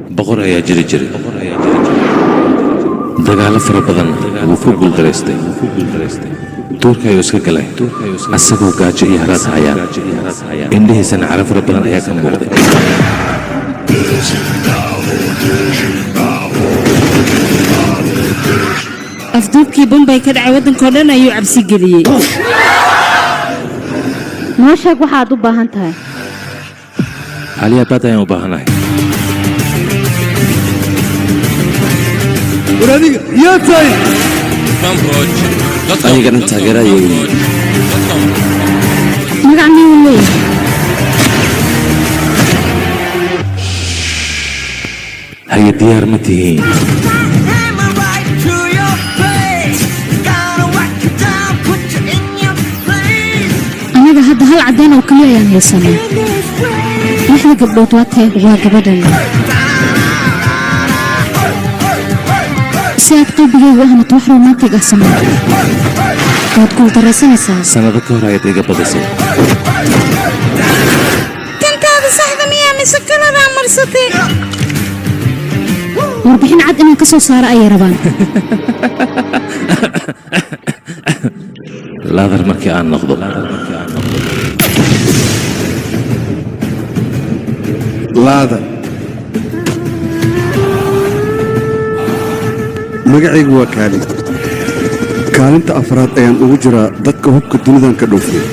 بقر يا جري جري دقال فربضن وفوق الدرستي توركا يوسك كلاي أسقو كاجي يهرس هيا إنه سن عرف ربنا هيا كم مرضي أفضوكي بومباي كدع ودن كورنا أيو عبسي قليي نوشاك waxaad u baahan tahay عليا باتا يوم باهناي ورادي يا تاي أنا قرن تاجرا يوم magacni wuu leeyahay هيا ديار متين aniga hadda hal cadeen oo kaliya ayaan haysanaa lixda gabdhood waa gabadhan si aad qalbigayga u ahnato wax romantig ah samee waad guuldaraysanaysaa sanado ka hor ayaad iga badisay tantaada saxda miyaa mise kaladaa marsatay warbixin cad inaan ka soo saaro ayay rabaan laadar markii aan noqdo laada magacaygu waa kaalinta afraad ayaan ugu jiraa dadka hubka dunidan ka dhoofiya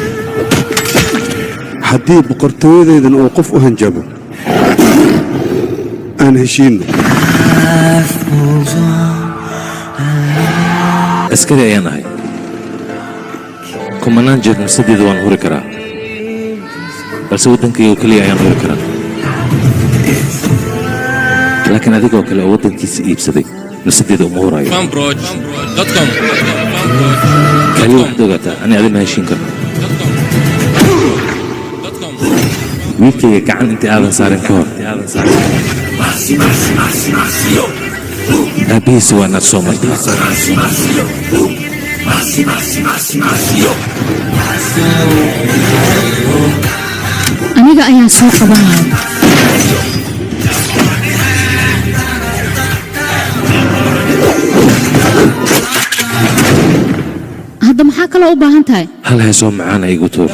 haddii boqortooyadaydan oo qof u hanjabo aan heshiinno askari ayaan ahay kumanaan jeed masadeeda waan huri karaa balse waddankayga keliya ayaan huri karaa laakiin adigoo kale oo waddankiisa iibsaday masadeeda uma huraayo kaliya waxaad ogaataa ani adi ma heshiin karno wiilkayga gacan intii aadan saarin ka hor aabihiisa waa inaad soo martaa aniga ayaan soo qabanaya hadda maxaa kaloo u baahan tahay hal heesoo macaan igu tuur